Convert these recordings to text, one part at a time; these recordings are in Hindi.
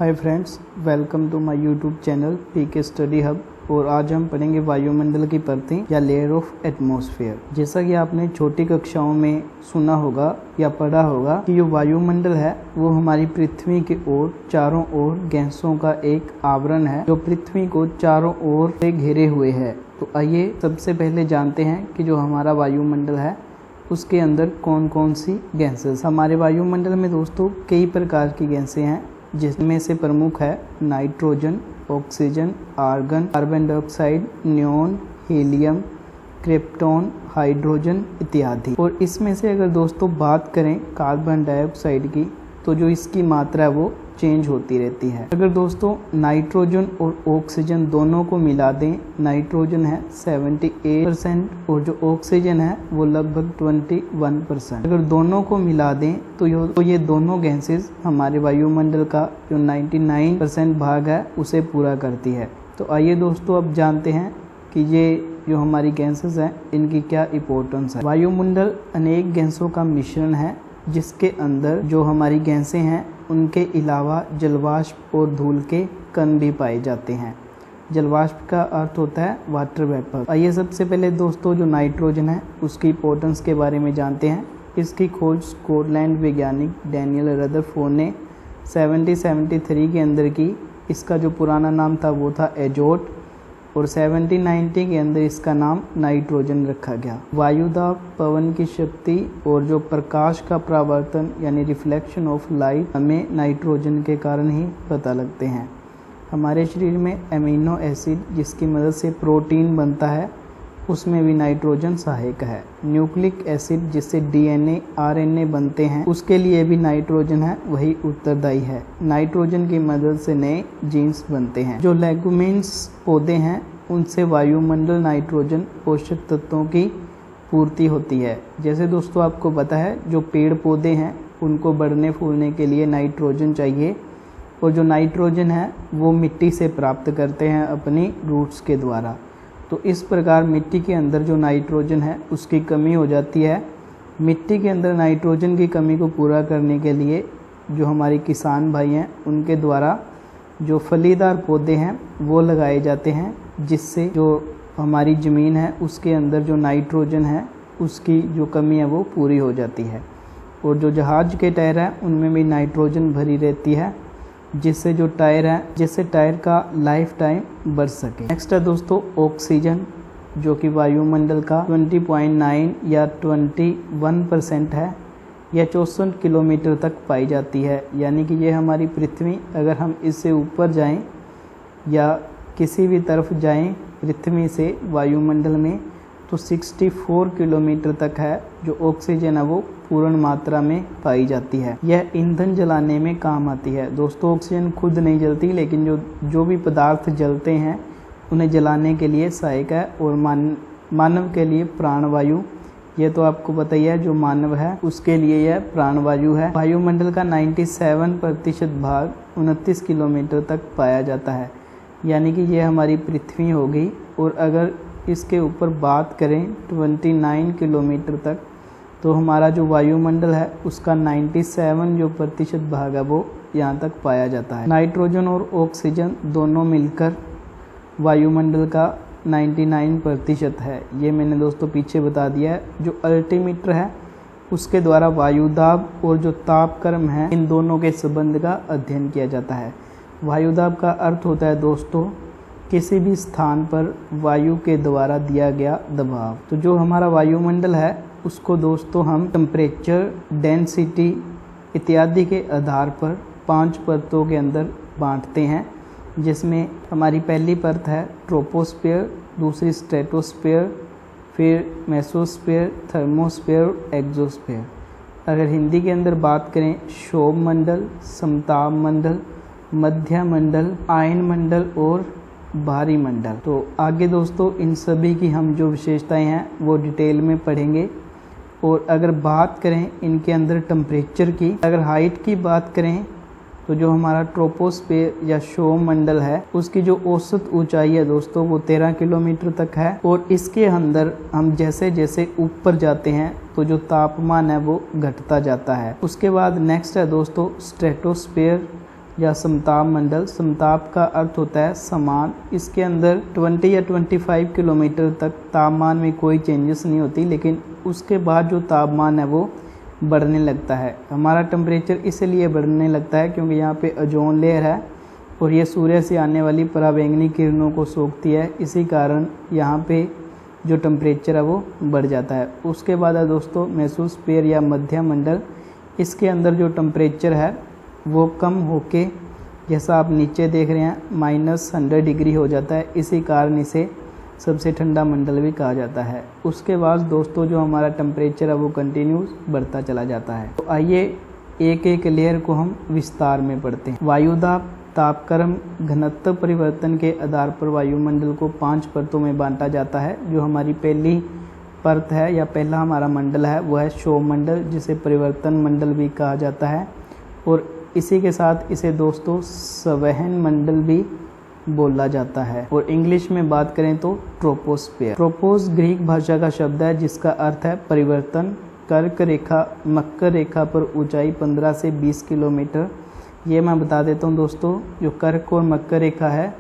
Hi friends, welcome to my YouTube channel PK study hub. और आज हम पढ़ेंगे वायुमंडल की परतें या लेयर ऑफ एटमॉस्फेयर। जैसा कि आपने छोटी कक्षाओं में सुना होगा या पढ़ा होगा कि जो वायुमंडल है वो हमारी पृथ्वी के ओर चारों ओर गैसों का एक आवरण है जो पृथ्वी को चारों ओर से घेरे हुए है। तो आइए सबसे पहले जानते हैं कि जो हमारा वायुमंडल है उसके अंदर कौन कौन सी गैसेस। हमारे वायुमंडल में दोस्तों कई प्रकार की गैसें हैं, जिसमें से प्रमुख है nitrogen, oxygen, argon, carbon dioxide, neon, helium, krypton, hydrogen इत्यादि। और इसमें से अगर दोस्तों बात करें कार्बन डाइऑक्साइड की, तो जो इसकी मात्रा है वो चेंज होती रहती है। अगर दोस्तों नाइट्रोजन और ऑक्सीजन दोनों को मिला दें, नाइट्रोजन है 78% और जो ऑक्सीजन है वो लगभग 21%। अगर दोनों को मिला दें तो ये दोनों गैसेस हमारे वायुमंडल का जो 99% भाग है उसे पूरा करती है। तो आइए दोस्तों अब जानते हैं कि ये जो हमारी गैसेस हैं इनकी क्या इंपॉर्टेंस है। वायुमंडल अनेक गैसों का मिश्रण है, जिसके अंदर जो हमारी गैसें हैं उनके अलावा जलवाष्प और धूल के कण भी पाए जाते हैं। जलवाष्प का अर्थ होता है वाटर वेपर। आइए सबसे पहले दोस्तों जो नाइट्रोजन है उसकी इंपॉर्टेंस के बारे में जानते हैं। इसकी खोज स्कॉटलैंड वैज्ञानिक डैनियल रदरफोर्ड ने 1773 के अंदर की। इसका जो पुराना नाम था वो था एजोट और 1790 के अंदर इसका नाम नाइट्रोजन रखा गया। वायुदाब, पवन की शक्ति और जो प्रकाश का परावर्तन यानी रिफ्लेक्शन ऑफ लाइट हमें नाइट्रोजन के कारण ही पता लगते हैं। हमारे शरीर में एमिनो एसिड जिसकी मदद से प्रोटीन बनता है उसमें भी नाइट्रोजन सहायक है। न्यूक्लिक एसिड जिससे डीएनए आरएनए बनते हैं उसके लिए भी नाइट्रोजन है वही उत्तरदायी है। नाइट्रोजन की मदद से नए जीन्स बनते हैं। जो लेगुमिन्स पौधे हैं उनसे वायुमंडल नाइट्रोजन पोषक तत्वों की पूर्ति होती है। जैसे दोस्तों आपको पता है जो पेड़ पौधे हैं उनको बढ़ने फूलने के लिए नाइट्रोजन चाहिए, और जो नाइट्रोजन है वो मिट्टी से प्राप्त करते हैं अपनी रूट्स के द्वारा। तो इस प्रकार मिट्टी के अंदर जो नाइट्रोजन है उसकी कमी हो जाती है। मिट्टी के अंदर नाइट्रोजन की कमी को पूरा करने के लिए जो हमारे किसान भाई हैं उनके द्वारा जो फलीदार पौधे हैं वो लगाए जाते हैं, जिससे जो हमारी ज़मीन है उसके अंदर जो नाइट्रोजन है उसकी जो कमी है वो पूरी हो जाती है। और जो जहाज़ के टायर हैं उनमें भी नाइट्रोजन भरी रहती है, जिससे जो टायर है जिससे टायर का लाइफ टाइम बढ़ सके। नेक्स्ट है दोस्तों ऑक्सीजन, जो कि वायुमंडल का 20.9 या 21% है। यह 64 किलोमीटर तक पाई जाती है, यानी कि ये हमारी पृथ्वी अगर हम इससे ऊपर जाएं या किसी भी तरफ जाएं पृथ्वी से वायुमंडल में तो 64 किलोमीटर तक है जो ऑक्सीजन है वो पूर्ण मात्रा में पाई जाती है। यह ईंधन जलाने में काम आती है। दोस्तों ऑक्सीजन खुद नहीं जलती, लेकिन जो भी पदार्थ जलते हैं उन्हें जलाने के लिए सहायक है। और मानव के लिए प्राणवायु, ये तो आपको पता ही है, जो मानव है उसके लिए यह प्राणवायु है। वायुमंडल का 97% भाग 29 किलोमीटर तक पाया जाता है, यानी कि यह हमारी पृथ्वी हो गई। और अगर इसके ऊपर बात करें 29 किलोमीटर तक, तो हमारा जो वायुमंडल है उसका 97 जो प्रतिशत भाग है वो यहाँ तक पाया जाता है। नाइट्रोजन और ऑक्सीजन दोनों मिलकर वायुमंडल का 99% है। ये मैंने दोस्तों पीछे बता दिया है। जो अल्टीमीटर है उसके द्वारा वायुदाब और जो तापक्रम है इन दोनों के संबंध का अध्ययन किया जाता है। वायुदाब का अर्थ होता है दोस्तों किसी भी स्थान पर वायु के द्वारा दिया गया दबाव। तो जो हमारा वायुमंडल है उसको दोस्तों हम टेम्परेचर, डेंसिटी इत्यादि के आधार पर 5 परतों के अंदर बांटते हैं, जिसमें हमारी पहली परत है ट्रोपोस्फीयर, दूसरी स्ट्रेटोस्फीयर, फिर मेसोस्फीयर, थर्मोस्फीयर, एक्सोस्फीयर। अगर हिंदी के अंदर बात करें क्षोभ मंडल, समताप मंडल, मध्य मंडल, आयन मंडल और भारी मंडल। तो आगे दोस्तों इन सभी की हम जो विशेषताएं हैं वो डिटेल में पढ़ेंगे। और अगर बात करें इनके अंदर टेम्परेचर की, अगर हाइट की बात करें तो जो हमारा ट्रोपोस्फीयर या क्षोभ मंडल है उसकी जो औसत ऊंचाई है दोस्तों वो 13 किलोमीटर तक है। और इसके अंदर हम जैसे जैसे ऊपर जाते हैं तो जो तापमान है वो घटता जाता है। उसके बाद नेक्स्ट है दोस्तों स्ट्रेटोस्फीयर, या समताप मंडल। समताप का अर्थ होता है समान। इसके अंदर 20 या 25 किलोमीटर तक तापमान में कोई चेंजेस नहीं होती, लेकिन उसके बाद जो तापमान है वो बढ़ने लगता है। हमारा टेम्परेचर इसलिए बढ़ने लगता है क्योंकि यहाँ पे ओजोन लेयर है और ये सूर्य से आने वाली पराबैंगनी किरणों को सोखती है। इसी कारण यहाँ पे जो टेम्परेचर है वो बढ़ जाता है। उसके बाद है दोस्तों मेसोस्फीयर या मध्य मंडल। इसके अंदर जो टेम्परेचर है वो कम होके, जैसा आप नीचे देख रहे हैं, -100 डिग्री हो जाता है। इसी कारण इसे सबसे ठंडा मंडल भी कहा जाता है। उसके बाद दोस्तों जो हमारा टेम्परेचर है वो कंटिन्यूस बढ़ता चला जाता है। तो आइए एक एक लेयर को हम विस्तार में पढ़ते हैं। वायुदाब, तापक्रम, घनत्व परिवर्तन के आधार पर वायुमंडल को 5 परतों में बांटा जाता है। जो हमारी पहली परत है या पहला हमारा मंडल है वो है क्षोभ मंडल, जिसे परिवर्तन मंडल भी कहा जाता है। और इसी के साथ इसे दोस्तों संवहन मंडल भी बोला जाता है। और इंग्लिश में बात करें तो ट्रोपोस्फीयर। ट्रोपोस ग्रीक भाषा का शब्द है जिसका अर्थ है परिवर्तन। कर्क रेखा, मकर रेखा पर ऊंचाई 15 से 20 किलोमीटर। ये मैं बता देता हूँ दोस्तों, जो कर्क और मकर रेखा है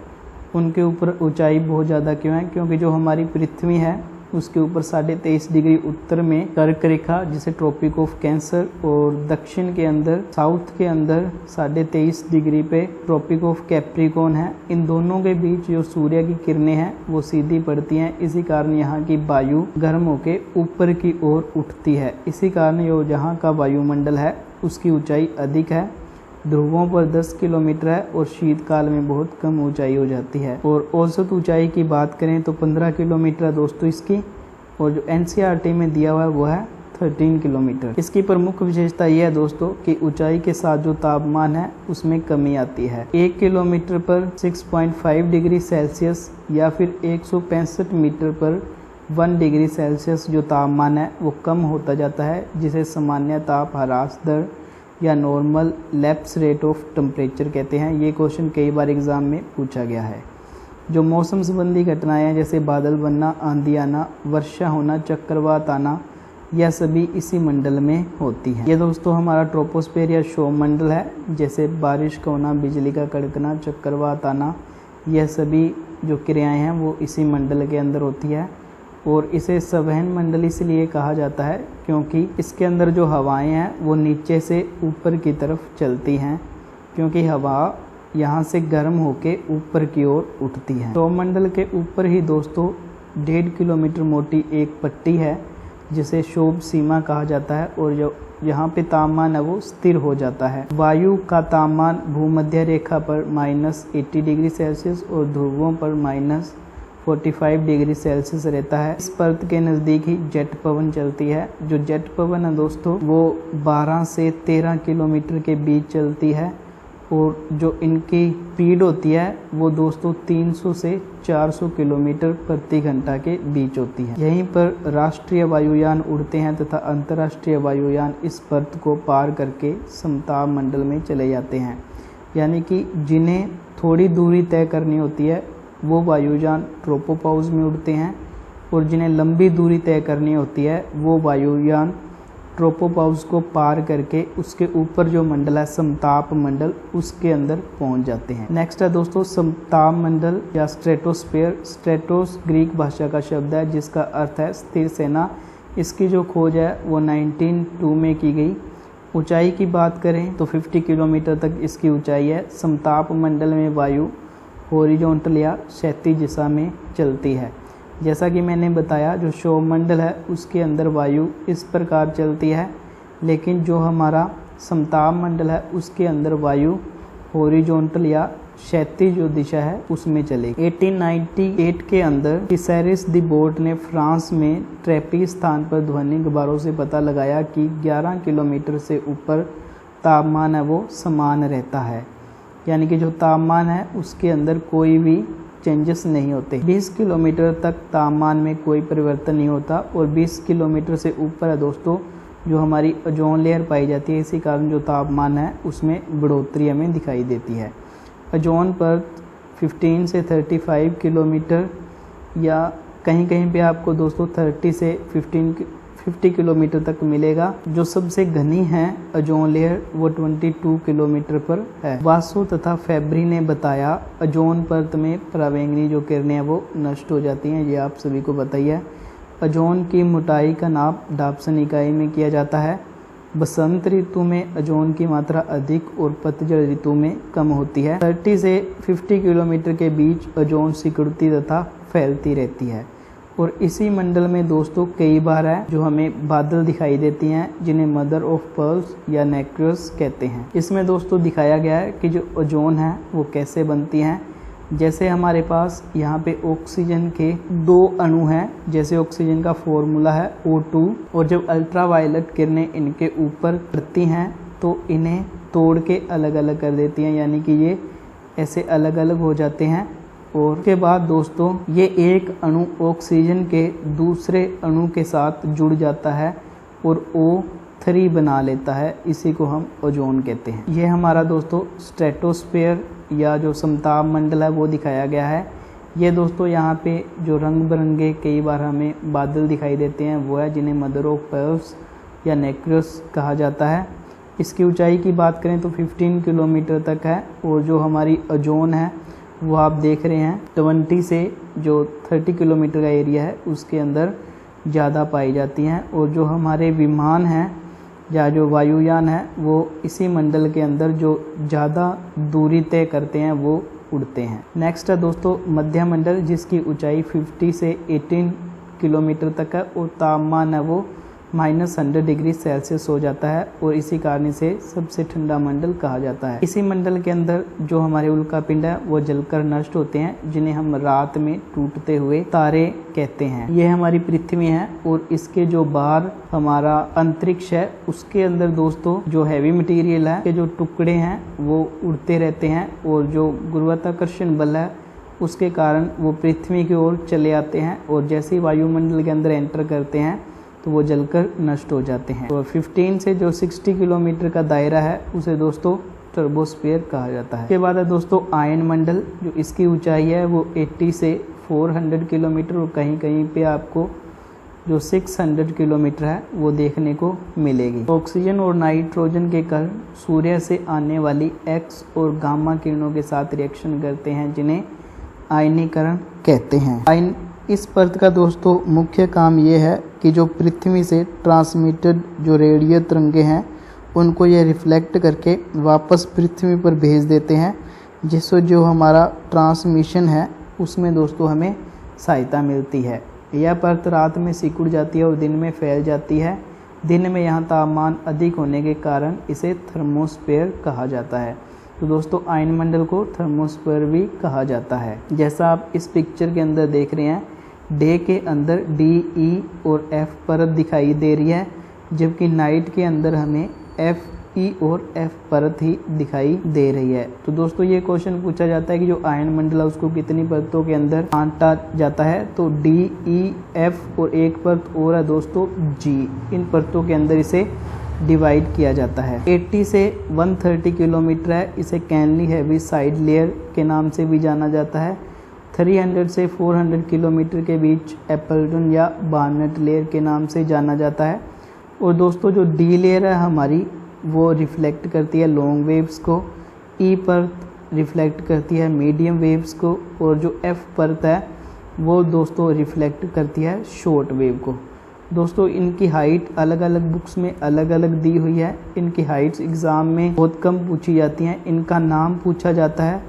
उनके ऊपर ऊंचाई बहुत ज़्यादा क्यों है, क्योंकि जो हमारी पृथ्वी है उसके ऊपर 23.5 डिग्री उत्तर में कर्क रेखा, जिसे ट्रॉपिक ऑफ कैंसर, और दक्षिण के अंदर, साउथ के अंदर 23.5 डिग्री पे ट्रॉपिक ऑफ कैप्रिकॉर्न है। इन दोनों के बीच जो सूर्य की किरणें हैं वो सीधी पड़ती हैं। इसी कारण यहाँ की वायु गर्म होकर ऊपर की ओर उठती है। इसी कारण जो जहाँ का वायुमंडल है उसकी ऊंचाई अधिक है। ध्रुवों पर 10 किलोमीटर है और शीतकाल में बहुत कम ऊंचाई हो जाती है। और औसत ऊंचाई की बात करें तो 15 किलोमीटर है दोस्तों इसकी। और जो NCERT में दिया हुआ है वो है 13 किलोमीटर। इसकी प्रमुख विशेषता यह है दोस्तों कि ऊंचाई के साथ जो तापमान है उसमें कमी आती है। 1 किलोमीटर पर 6.5 डिग्री सेल्सियस या फिर 165 मीटर पर 1 डिग्री सेल्सियस जो तापमान है वो कम होता जाता है, जिसे सामान्य ताप ह्रास दर या normal lapse rate of temperature कहते हैं। ये क्वेश्चन कई बार एग्जाम में पूछा गया है। जो मौसम संबंधी घटनाएं हैं जैसे बादल बनना, आंधी आना, वर्षा होना, चक्रवात आना, यह सभी इसी मंडल में होती है। ये दोस्तों हमारा ट्रोपोस्फीयर या क्षोभ मंडल है। जैसे बारिश का होना, बिजली का कड़कना, चक्रवात आना, यह सभी जो क्रियाएं हैं वो इसी मंडल के अंदर होती है। और इसे संवहन मंडल इसलिए कहा जाता है क्योंकि इसके अंदर जो हवाएं हैं वो नीचे से ऊपर की तरफ चलती हैं, क्योंकि हवा यहाँ से गर्म होके ऊपर की ओर उठती है। क्षोभ मंडल के ऊपर ही दोस्तों 1.5 किलोमीटर मोटी एक पट्टी है जिसे क्षोभ सीमा कहा जाता है। और जो यहाँ पे तापमान है वो स्थिर हो जाता है। वायु का तापमान भूमध्य रेखा पर -80 डिग्री सेल्सियस और ध्रुवों पर -45 डिग्री सेल्सियस रहता है। इस परत के नज़दीक ही जेट पवन चलती है। जो जेट पवन है दोस्तों वो 12 से 13 किलोमीटर के बीच चलती है। और जो इनकी स्पीड होती है वो दोस्तों 300 से 400 किलोमीटर प्रति घंटा के बीच होती है। यहीं पर राष्ट्रीय वायुयान उड़ते हैं तथा अंतर्राष्ट्रीय वायुयान इस परत को पार करके समताप मंडल में चले जाते हैं। यानी कि जिन्हें थोड़ी दूरी तय करनी होती है वो वायुयान ट्रोपोपाउस में उड़ते हैं, और जिन्हें लंबी दूरी तय करनी होती है वो वायुयान ट्रोपोपाउस को पार करके उसके ऊपर जो मंडल है समताप मंडल, उसके अंदर पहुंच जाते हैं। नेक्स्ट है दोस्तों समताप मंडल या स्ट्रेटोस्फीयर। स्ट्रेटोस ग्रीक भाषा का शब्द है जिसका अर्थ है स्थिर सेना। इसकी जो खोज है वो 1902 में की गई। ऊंचाई की बात करें तो 50 किलोमीटर तक इसकी ऊंचाई है। समताप मंडल में वायु हॉरिजॉन्टल या क्षैतिज दिशा में चलती है। जैसा कि मैंने बताया जो क्षोभ मंडल है उसके अंदर वायु इस प्रकार चलती है, लेकिन जो हमारा समताप मंडल है उसके अंदर वायु हॉरिजॉन्टल या क्षैतिज जो दिशा है उसमें चलेगी। 1898 के अंदर टिसेरिस दी बोट ने फ्रांस में ट्रैपी स्थान पर ध्वनि गुब्बारों से पता लगाया कि 11 किलोमीटर से ऊपर तापमान है वो समान रहता है। यानी कि जो तापमान है उसके अंदर कोई भी चेंजेस नहीं होते। 20 किलोमीटर तक तापमान में कोई परिवर्तन नहीं होता। और 20 किलोमीटर से ऊपर है दोस्तों जो हमारी ओजोन लेयर पाई जाती है। इसी कारण जो तापमान है उसमें बढ़ोतरी हमें दिखाई देती है। ओजोन पर 15 से 35 किलोमीटर या कहीं कहीं पे आपको दोस्तों 30 से 50 किलोमीटर तक मिलेगा। जो सबसे घनी है ओजोन लेयर वो 22 किलोमीटर पर है। वासु तथा फेब्री ने बताया ओजोन परत में पराबैंगनी जो किरणें हैं वो नष्ट हो जाती हैं, ये आप सभी को पता ही है। ओजोन की मोटाई का नाप डाप्सन इकाई में किया जाता है। बसंत ऋतु में ओजोन की मात्रा अधिक और पतझड़ ऋतु में कम होती है। 30 से 50 किलोमीटर के बीच ओजोन सिकुड़ती तथा फैलती रहती है। और इसी मंडल में दोस्तों कई बार है जो हमें बादल दिखाई देती हैं, जिन्हें मदर ऑफ पर्ल्स या नेक्ट्रस कहते हैं। इसमें दोस्तों दिखाया गया है कि जो ओजोन है वो कैसे बनती हैं। जैसे हमारे पास यहाँ पे ऑक्सीजन के 2 अणु हैं, जैसे ऑक्सीजन का फॉर्मूला है O2, और जब अल्ट्रावायलेट किरणें इनके ऊपर पड़ती हैं तो इन्हें तोड़ के अलग अलग कर देती हैं, यानी कि ये ऐसे अलग अलग हो जाते हैं। और उसके बाद दोस्तों ये एक अणु ऑक्सीजन के दूसरे अणु के साथ जुड़ जाता है और O3 बना लेता है, इसी को हम ओजोन कहते हैं। ये हमारा दोस्तों स्ट्रेटोस्फेयर या जो समताप मंडल है वो दिखाया गया है। ये दोस्तों यहाँ पे जो रंग बिरंगे कई बार हमें बादल दिखाई देते हैं वो है जिन्हें मदर ऑफ पर्ल्स या नेक्ट्रस कहा जाता है। इसकी ऊंचाई की बात करें तो 15 किलोमीटर तक है। और जो हमारी ओजोन है वो आप देख रहे हैं 20 से जो 30 किलोमीटर का एरिया है उसके अंदर ज़्यादा पाई जाती हैं। और जो हमारे विमान हैं या जो वायुयान है वो इसी मंडल के अंदर जो ज़्यादा दूरी तय करते हैं वो उड़ते हैं। नेक्स्ट है दोस्तों मध्य मंडल, जिसकी ऊंचाई 50 से 18 किलोमीटर तक है और तापमान है वो -100 डिग्री सेल्सियस हो जाता है और इसी कारण से सबसे ठंडा मंडल कहा जाता है। इसी मंडल के अंदर जो हमारे उल्कापिंड है वो जलकर नष्ट होते हैं, जिन्हें हम रात में टूटते हुए तारे कहते हैं। यह हमारी पृथ्वी है और इसके जो बाहर हमारा अंतरिक्ष है उसके अंदर दोस्तों जो हैवी मटेरियल है के जो टुकड़े हैं वो उड़ते रहते हैं और जो गुरुत्वाकर्षण बल है उसके कारण वो पृथ्वी की ओर चले आते हैं और जैसे ही वायुमंडल के अंदर एंटर करते हैं तो वो जलकर नष्ट हो जाते हैं। तो 15 से जो 60 किलोमीटर का दायरा है उसे दोस्तों ट्रबोस्फीयर कहा जाता है। इसके बाद है दोस्तों आयन मंडल, जो इसकी ऊंचाई है वो 80 से 400 किलोमीटर और कहीं कहीं पे आपको जो 600 किलोमीटर है वो देखने को मिलेगी। ऑक्सीजन और नाइट्रोजन के कण सूर्य से आने वाली एक्स और गामा किरणों के साथ रिएक्शन करते हैं, जिन्हें आयनीकरण कहते हैं। आयन इस परत का दोस्तों मुख्य काम ये है कि जो पृथ्वी से ट्रांसमिटेड जो रेडियो तरंगे हैं उनको ये रिफ्लेक्ट करके वापस पृथ्वी पर भेज देते हैं, जिससे जो हमारा ट्रांसमिशन है उसमें दोस्तों हमें सहायता मिलती है। यह परत रात में सिकुड़ जाती है और दिन में फैल जाती है। दिन में यहाँ तापमान अधिक होने के कारण इसे थर्मोस्फीयर कहा जाता है। तो दोस्तों आयन मंडल को थर्मोस्फीयर भी कहा जाता है। जैसा आप इस पिक्चर के अंदर देख रहे हैं, डे के अंदर डी, ई और एफ परत दिखाई दे रही है, जबकि नाइट के अंदर हमें एफ, ई और एफ परत ही दिखाई दे रही है। तो दोस्तों ये क्वेश्चन पूछा जाता है कि जो आयन मंडल है उसको कितनी परतों के अंदर बांटा जाता है। तो डी, ई, एफ और एक परत और है दोस्तों जी, इन परतों के अंदर इसे डिवाइड किया जाता है। 80 से 130 किलोमीटर है, इसे कैनली हैवी साइड लेयर के नाम से भी जाना जाता है। 300 से 400 किलोमीटर के बीच एपल्टन या बार्नेट लेयर के नाम से जाना जाता है। और दोस्तों जो डी लेयर है हमारी वो रिफ्लेक्ट करती है लॉन्ग वेव्स को, ई परत रिफ्लेक्ट करती है मीडियम वेव्स को और जो एफ परत है वो दोस्तों रिफ्लेक्ट करती है शॉर्ट वेव को। दोस्तों इनकी हाइट अलग अलग बुक्स में अलग अलग दी हुई है। इनकी हाइट्स एग्ज़ाम में बहुत कम पूछी जाती हैं। इनका नाम पूछा जाता है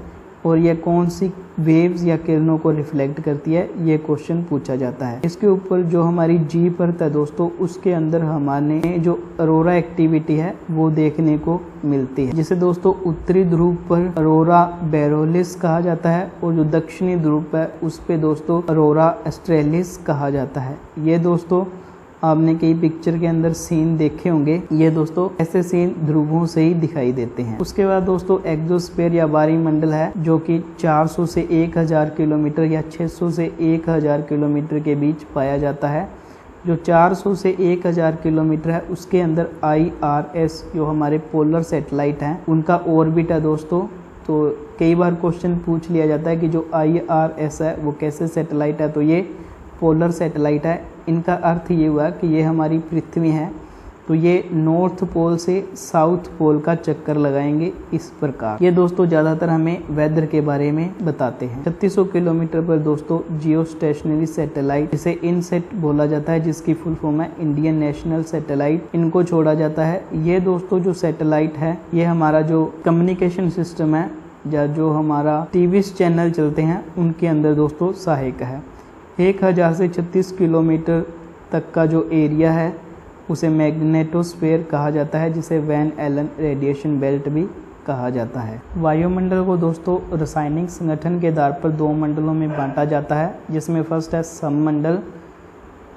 और यह कौन सी वेव्स या किरणों को रिफ्लेक्ट करती है ये क्वेश्चन पूछा जाता है। इसके ऊपर जो हमारी जी परत है दोस्तों उसके अंदर हमारे जो अरोरा एक्टिविटी है वो देखने को मिलती है, जिसे दोस्तों उत्तरी ध्रुव पर अरोरा बोरेलिस कहा जाता है और जो दक्षिणी ध्रुव पर उस पे दोस्तों अरोरा ऑस्ट्रेलिस कहा जाता है। ये दोस्तों आपने कई पिक्चर के अंदर सीन देखे होंगे, ये दोस्तों ऐसे सीन ध्रुवों से ही दिखाई देते हैं। उसके बाद दोस्तों एक्सोस्फीयर या वायुमंडल है, जो कि 400 से 1000 किलोमीटर या 600 से 1000 किलोमीटर के बीच पाया जाता है। जो 400 से 1000 किलोमीटर है उसके अंदर IRS जो हमारे पोलर सैटेलाइट हैं उनका ऑर्बिट है दोस्तों। तो कई बार क्वेश्चन पूछ लिया जाता है कि जो IRS है वो कैसे सैटेलाइट है, तो ये पोलर सैटेलाइट है। इनका अर्थ ये हुआ कि ये हमारी पृथ्वी है तो ये नॉर्थ पोल से साउथ पोल का चक्कर लगाएंगे इस प्रकार। ये दोस्तों ज़्यादातर हमें वेदर के बारे में बताते हैं। 3600 किलोमीटर पर दोस्तों जियो स्टेशनरी सैटेलाइट, जिसे इनसेट बोला जाता है, जिसकी फुल फॉर्म है इंडियन नेशनल सैटेलाइट, इनको छोड़ा जाता है। ये दोस्तों जो सैटेलाइट है ये हमारा जो कम्युनिकेशन सिस्टम है या जो हमारा टीवी चैनल चलते हैं उनके अंदर दोस्तों सहायक है। 1000 से 36 किलोमीटर तक का जो एरिया है उसे मैग्नेटोस्फीयर कहा जाता है, जिसे वैन एलन रेडिएशन बेल्ट भी कहा जाता है। वायुमंडल को दोस्तों रासायनिक संगठन के आधार पर 2 मंडलों में बांटा जाता है, जिसमें फर्स्ट है सममंडल।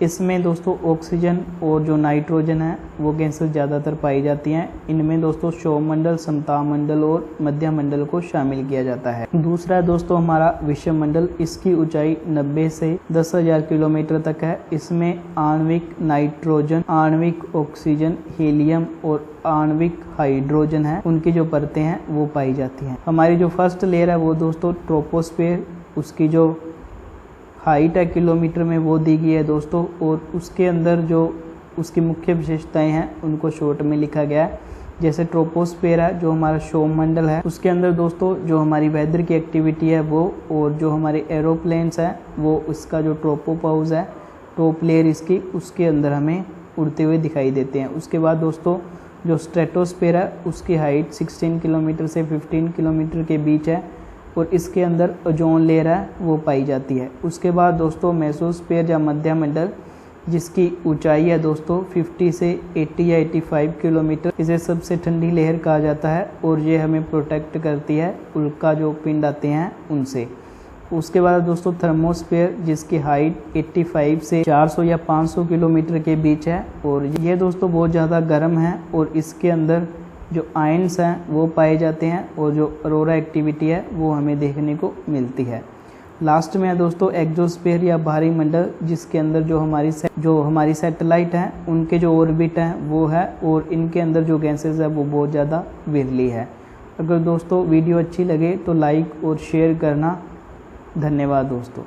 इसमें दोस्तों ऑक्सीजन और जो नाइट्रोजन है वो गैसें ज़्यादातर पाई जाती हैं। इनमें दोस्तों सौरमंडल, समतापमंडल और मध्य मंडल को शामिल किया जाता है। दूसरा है दोस्तों हमारा विषममंडल। इसकी ऊंचाई 90 से 10,000 किलोमीटर तक है। इसमें आणविक नाइट्रोजन, आणविक ऑक्सीजन, हीलियम और आणविक हाइड्रोजन है, उनकी जो परतें हैं वो पाई जाती हैं। हमारी जो फर्स्ट लेयर है वो दोस्तों ट्रोपोस्फीयर, उसकी जो हाइट है किलोमीटर में वो दी गई है दोस्तों, और उसके अंदर जो उसकी मुख्य विशेषताएं हैं उनको शॉर्ट में लिखा गया है। जैसे ट्रोपोस्फीयर है जो हमारा सौरमंडल है, उसके अंदर दोस्तों जो हमारी वेदर की एक्टिविटी है वो, और जो हमारे एरोप्लेन्स हैं वो, उसका जो ट्रोपोपाउस है, टॉप लेयर इसकी, उसके अंदर हमें उड़ते हुए दिखाई देते हैं। उसके बाद दोस्तों जो स्ट्रेटोस्फीयर है उसकी हाइट 16 किलोमीटर से 15 किलोमीटर के बीच है, और इसके अंदर ओजोन लेयर है वो पाई जाती है। उसके बाद दोस्तों मेसोस्फीयर या मध्य मंडल, जिसकी ऊंचाई है दोस्तों 50 से 80 या 85 किलोमीटर। इसे सबसे ठंडी लहर कहा जाता है और ये हमें प्रोटेक्ट करती है उल्का जो पिंड आते हैं उनसे। उसके बाद दोस्तों थर्मोस्फीयर, जिसकी हाइट 85 से 400 या 500 किलोमीटर के बीच है, और ये दोस्तों बहुत ज़्यादा गर्म है और इसके अंदर जो आयन्स हैं वो पाए जाते हैं, और जो अरोरा एक्टिविटी है वो हमें देखने को मिलती है। लास्ट में है दोस्तों एक्सोस्फीयर या बाहरी मंडल, जिसके अंदर जो हमारी सैटेलाइट हैं उनके जो ऑर्बिट हैं वो है, और इनके अंदर जो गैसेस है वो बहुत ज़्यादा विरली है। अगर दोस्तों वीडियो अच्छी लगे तो लाइक और शेयर करना। धन्यवाद दोस्तों।